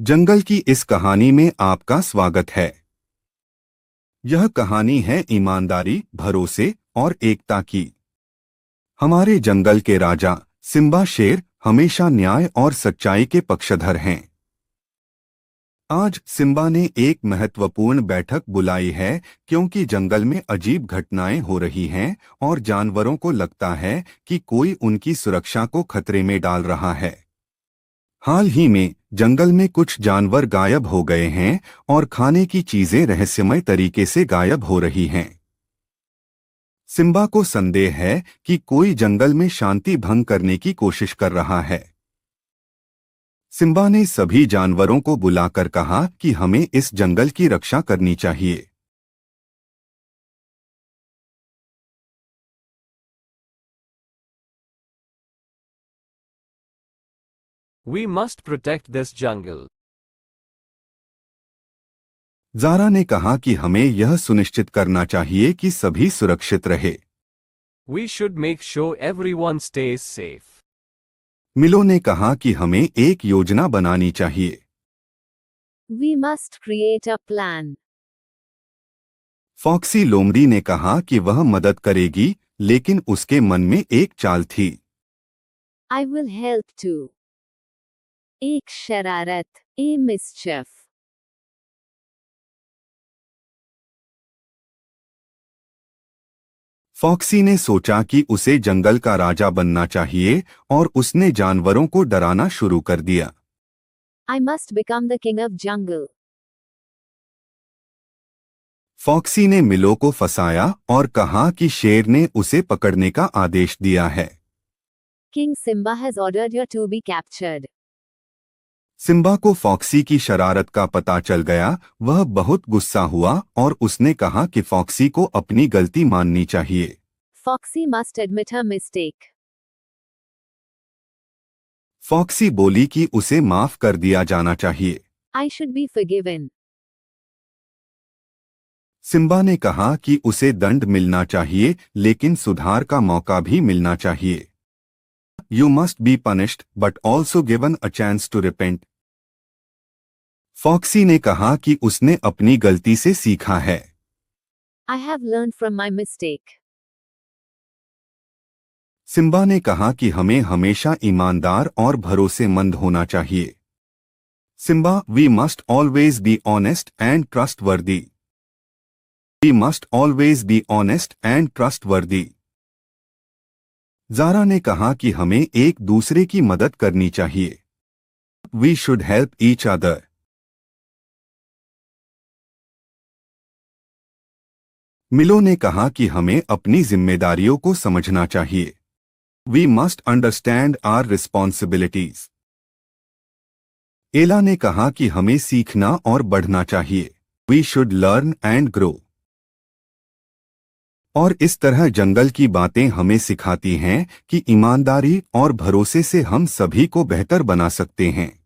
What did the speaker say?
जंगल की इस कहानी में आपका स्वागत है। यह कहानी है ईमानदारी, भरोसे और एकता की। हमारे जंगल के राजा सिम्बा शेर हमेशा न्याय और सच्चाई के पक्षधर हैं। आज सिम्बा ने एक महत्वपूर्ण बैठक बुलाई है क्योंकि जंगल में अजीब घटनाएं हो रही हैं और जानवरों को लगता है कि कोई उनकी सुरक्षा को खतरे में डाल रहा है। हाल ही में जंगल में कुछ जानवर गायब हो गए हैं और खाने की चीजें रहस्यमय तरीके से गायब हो रही हैं। सिम्बा को संदेह है कि कोई जंगल में शांति भंग करने की कोशिश कर रहा है। सिम्बा ने सभी जानवरों को बुलाकर कहा कि हमें इस जंगल की रक्षा करनी चाहिए। We must protect this jungle. Zaara ने कहा कि हमें यह सुनिश्चित करना चाहिए कि सभी सुरक्षित रहे। We should make sure everyone stays safe. मिलो ने कहा कि हमें एक योजना बनानी चाहिए। We must create a plan. Foxy लोमड़ी ने कहा कि वह मदद करेगी, लेकिन उसके मन में एक चाल थी। I will help too. एक शरारत, a mischief. फॉक्सी ने सोचा कि उसे जंगल का राजा बनना चाहिए और उसने जानवरों को डराना शुरू कर दिया। I must become the king of jungle. Foxy ने मिलो को फंसाया और कहा कि शेर ने उसे पकड़ने का आदेश दिया है। King Simba has ordered you to be captured. Simba को फॉक्सी की शरारत का पता चल गया। वह बहुत गुस्सा हुआ और उसने कहा कि फॉक्सी को अपनी गलती माननी चाहिए। Foxy must admit her mistake. Foxy बोली कि उसे माफ कर दिया जाना चाहिए। I should be forgiven. Simba ने कहा कि उसे दंड मिलना चाहिए, लेकिन सुधार का मौका भी मिलना चाहिए। You must be punished, but also given a chance to repent. Foxy ने कहा कि उसने अपनी गलती से सीखा है। I have learned from my mistake. Simba ने कहा कि हमें हमेशा ईमानदार और भरोसेमंद होना चाहिए। Simba, we must always be honest and trustworthy. We must always be honest and trustworthy. Zara ने कहा कि हमें एक दूसरे की मदद करनी चाहिए। We should help each other. मिलो ने कहा कि हमें अपनी जिम्मेदारियों को समझना चाहिए। We must understand our responsibilities. एला ने कहा कि हमें सीखना और बढ़ना चाहिए। We should learn and grow. और इस तरह जंगल की बातें हमें सिखाती हैं कि ईमानदारी और भरोसे से हम सभी को बेहतर बना सकते हैं।